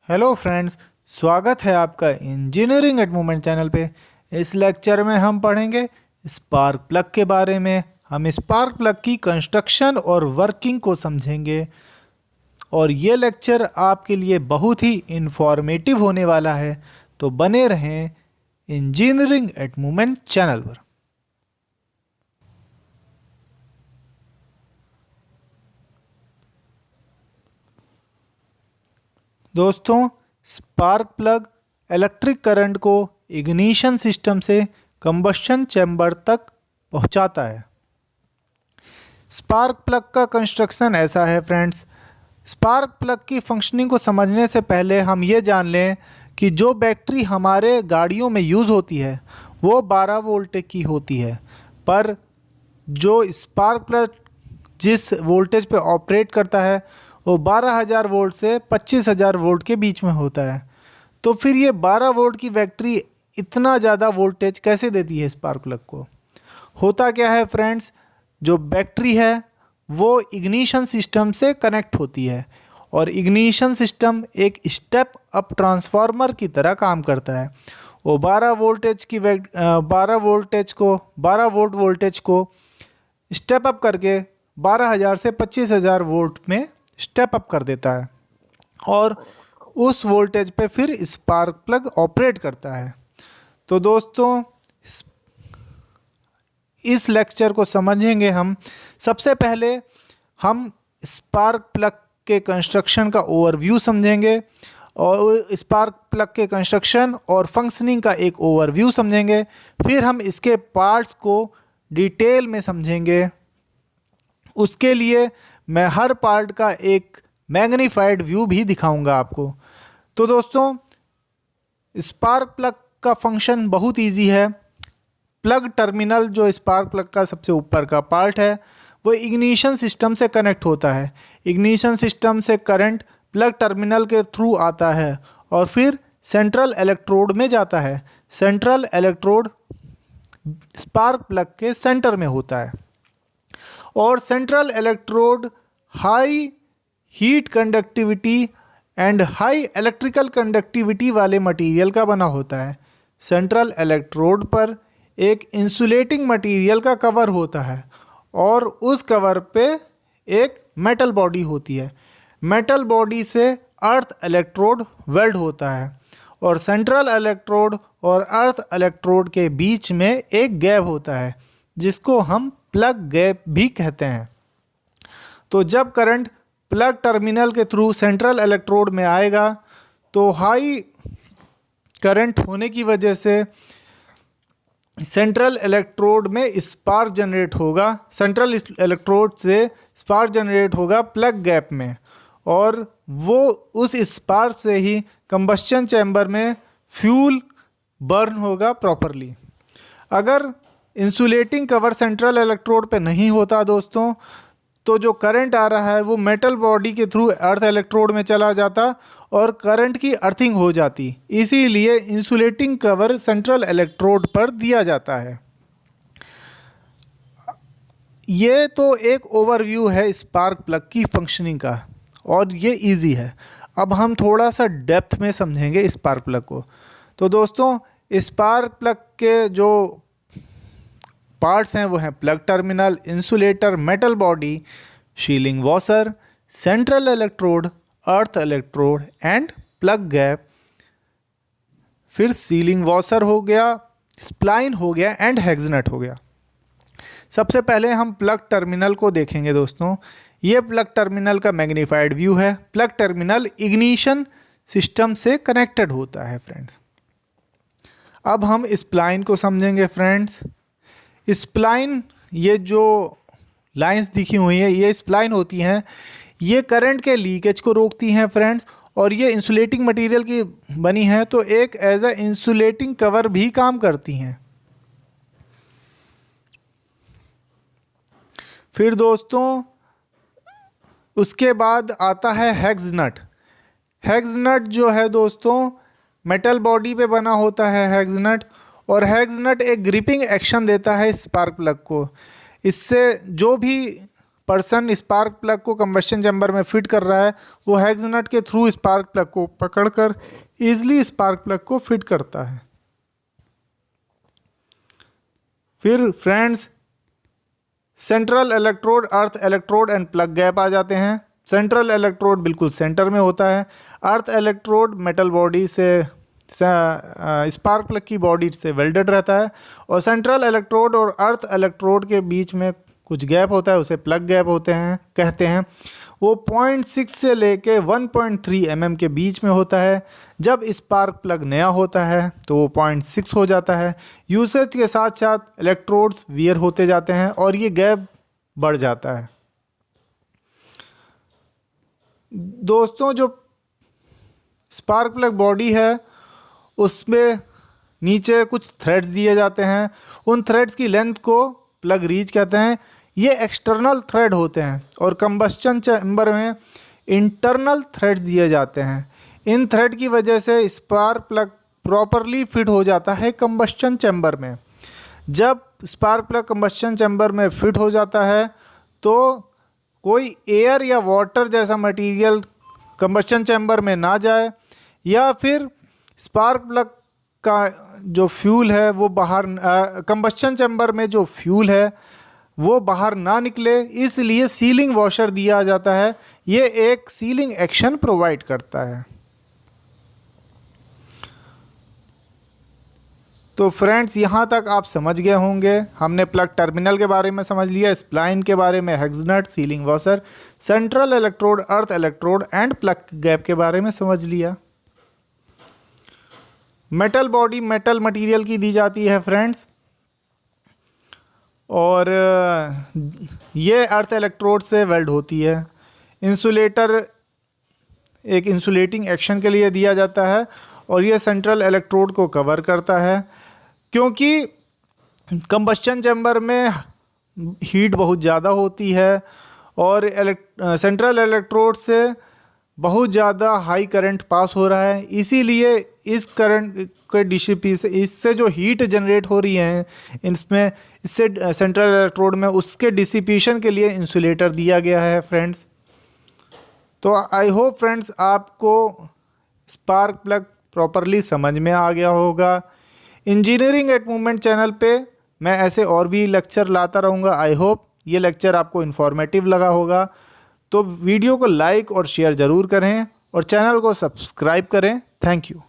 Hello friends, स्वागत है आपका इंजीनियरिंग एट मोमेंट चैनल पे। इस लेक्चर में हम पढ़ेंगे स्पार्क प्लग के बारे में। हम स्पार्क प्लग की कंस्ट्रक्शन और वर्किंग को समझेंगे और ये लेक्चर आपके लिए बहुत ही इंफॉर्मेटिव होने वाला है, तो बने रहें इंजीनियरिंग एट मोमेंट चैनल पर। दोस्तों, स्पार्क प्लग इलेक्ट्रिक करंट को इग्निशन सिस्टम से कंबशन चैम्बर तक पहुंचाता है। स्पार्क प्लग का कंस्ट्रक्शन ऐसा है फ्रेंड्स। स्पार्क प्लग की फंक्शनिंग को समझने से पहले हम ये जान लें कि जो बैटरी हमारे गाड़ियों में यूज़ होती है वो 12 वोल्ट की होती है, पर जो स्पार्क प्लग जिस वोल्टेज पे ऑपरेट करता है वो 12,000 वोल्ट से 25,000 वोल्ट के बीच में होता है। तो फिर ये 12 वोल्ट की बैटरी इतना ज़्यादा वोल्टेज कैसे देती है स्पार्क प्लग को? होता क्या है फ्रेंड्स, जो बैटरी है वो इग्निशन सिस्टम से कनेक्ट होती है और इग्निशन सिस्टम एक स्टेप अप ट्रांसफार्मर की तरह काम करता है। वो 12 वोल्ट वोल्टेज को स्टेप अप करके 12,000 से 25,000 वोल्ट में स्टेप अप कर देता है और उस वोल्टेज पे फिर स्पार्क प्लग ऑपरेट करता है। तो दोस्तों, इस लेक्चर को समझेंगे हम। सबसे पहले हम स्पार्क प्लग के कंस्ट्रक्शन का ओवरव्यू समझेंगे और स्पार्क प्लग के कंस्ट्रक्शन और फंक्शनिंग का एक ओवरव्यू समझेंगे। फिर हम इसके पार्ट्स को डिटेल में समझेंगे। उसके लिए मैं हर पार्ट का एक मैग्नीफाइड व्यू भी दिखाऊंगा आपको। तो दोस्तों, स्पार्क प्लग का फंक्शन बहुत इजी है। प्लग टर्मिनल जो स्पार्क प्लग का सबसे ऊपर का पार्ट है वो इग्निशन सिस्टम से कनेक्ट होता है। इग्निशन सिस्टम से करंट प्लग टर्मिनल के थ्रू आता है और फिर सेंट्रल इलेक्ट्रोड में जाता है। सेंट्रल इलेक्ट्रोड स्पार्क प्लग के सेंटर में होता है और central electrode high heat conductivity and high electrical conductivity वाले मटेरियल का बना होता है। सेंट्रल इलेक्ट्रोड पर एक इंसुलेटिंग मटेरियल का कवर होता है और उस कवर पे एक मेटल बॉडी होती है। मेटल बॉडी से अर्थ इलेक्ट्रोड वेल्ड होता है और सेंट्रल इलेक्ट्रोड और अर्थ इलेक्ट्रोड के बीच में एक गैप होता है जिसको हम प्लग गैप भी कहते हैं। तो जब करंट प्लग टर्मिनल के थ्रू सेंट्रल इलेक्ट्रोड में आएगा तो हाई करंट होने की वजह से सेंट्रल इलेक्ट्रोड में स्पार्क जनरेट होगा। सेंट्रल इलेक्ट्रोड से स्पार्क जनरेट होगा प्लग गैप में और वो उस स्पार्क से ही कंबस्शन चैम्बर में फ्यूल बर्न होगा प्रॉपरली। अगर इंसुलेटिंग कवर सेंट्रल इलेक्ट्रोड पे नहीं होता दोस्तों, तो जो करंट आ रहा है वो मेटल बॉडी के थ्रू अर्थ इलेक्ट्रोड में चला जाता और करंट की अर्थिंग हो जाती। इसीलिए इंसुलेटिंग कवर सेंट्रल इलेक्ट्रोड पर दिया जाता है। ये तो एक ओवरव्यू है स्पार्क प्लग की फंक्शनिंग का और ये इजी है। अब हम थोड़ा सा डेप्थ में समझेंगे स्पार्क प्लग को। तो दोस्तों, स्पार्क प्लग के जो पार्ट्स हैं वो हैं plug terminal, insulator, metal body, shilling washer, central electrode, earth electrode and plug gap. फिर सीलिंग वॉशर हो गया, स्प्लाइन हो गया एंड हेक्सनट हो गया। सबसे पहले हम प्लग टर्मिनल को देखेंगे दोस्तों। ये प्लग टर्मिनल का मैग्नीफाइड व्यू है। प्लग टर्मिनल इग्निशन सिस्टम से कनेक्टेड होता है फ्रेंड्स। अब हम स्प्लाइन को समझेंगे फ्रेंड्स। स्प्लाइन, ये जो लाइंस दिखी हुई है ये स्प्लाइन होती हैं। ये करंट के लीकेज को रोकती हैं फ्रेंड्स और ये इंसुलेटिंग मटेरियल की बनी है तो एक एज अ इंसुलेटिंग कवर भी काम करती हैं। फिर दोस्तों उसके बाद आता है हेक्सनट। हेक्सनट जो है दोस्तों मेटल बॉडी पे बना होता है हेक्सनट और हेक्सनट एक ग्रिपिंग एक्शन देता है स्पार्क प्लग को। इससे जो भी पर्सन स्पार्क प्लग को कंबस्शन चैम्बर में फिट कर रहा है वो हेक्स नट के थ्रू स्पार्क प्लग को पकड़कर ईजिली स्पार्क प्लग को फिट करता है। फिर friends central electrode, earth electrode and plug gap आ जाते हैं। सेंट्रल इलेक्ट्रोड बिल्कुल सेंटर में होता है। अर्थ इलेक्ट्रोड मेटल बॉडी से स्पार्क प्लग की बॉडी से वेल्डेड रहता है और सेंट्रल इलेक्ट्रोड और अर्थ इलेक्ट्रोड के बीच में कुछ गैप होता है, उसे प्लग गैप होते हैं कहते हैं। वो 0.6 से लेके 1.3 mm के बीच में होता है। जब स्पार्क प्लग नया होता है तो वो 0.6 हो जाता है। यूसेज के साथ साथ इलेक्ट्रोड्स वियर होते जाते हैं और ये गैप बढ़ जाता है। दोस्तों जो स्पार्क प्लग बॉडी है उसमें नीचे कुछ थ्रेड्स दिए जाते हैं। उन थ्रेड्स की लेंथ को प्लग रीच कहते हैं। ये एक्सटर्नल थ्रेड होते हैं और कंबस्शन चैम्बर में इंटरनल थ्रेड्स दिए जाते हैं। इन थ्रेड की वजह से स्पार्क प्लग प्रॉपरली फिट हो जाता है कंबस्शन चैम्बर में। जब स्पार्क प्लग कंबस्शन चैम्बर में फिट हो जाता है तो कोई एयर या वाटर जैसा मटेरियल कंबस्शन चैम्बर में ना जाए या फिर स्पार्क प्लग का जो फ्यूल है वो बाहर कंबस्शन चैम्बर में जो फ्यूल है वो बाहर ना निकले, इसलिए सीलिंग वॉशर दिया जाता है। ये एक सीलिंग एक्शन प्रोवाइड करता है। तो फ्रेंड्स यहाँ तक आप समझ गए होंगे। हमने प्लग टर्मिनल के बारे में समझ लिया, स्प्लाइन के बारे में, hex nut, sealing washer, central electrode, earth electrode and plug gap के बारे में समझ लिया। मेटल बॉडी मेटल मटेरियल की दी जाती है फ्रेंड्स और ये अर्थ इलेक्ट्रोड से वेल्ड होती है। इंसुलेटर एक इंसुलेटिंग एक्शन के लिए दिया जाता है और ये सेंट्रल इलेक्ट्रोड को कवर करता है क्योंकि कंबस्शन चैम्बर में हीट बहुत ज़्यादा होती है और सेंट्रल इलेक्ट्रोड से बहुत ज़्यादा हाई करंट पास हो रहा है। इसीलिए इस करंट के डिसिपेशन, इससे जो हीट जनरेट हो रही है इसमें, इससे सेंट्रल इलेक्ट्रोड में, उसके डिसिपेशन के लिए इंसुलेटर दिया गया है फ्रेंड्स। तो आई होप फ्रेंड्स आपको स्पार्क प्लग प्रॉपरली समझ में आ गया होगा। इंजीनियरिंग एट मूवमेंट चैनल पे मैं ऐसे और भी लेक्चर लाता रहूँगा। आई होप ये लेक्चर आपको इन्फॉर्मेटिव लगा होगा। तो वीडियो को लाइक और शेयर ज़रूर करें और चैनल को सब्सक्राइब करें। Thank you.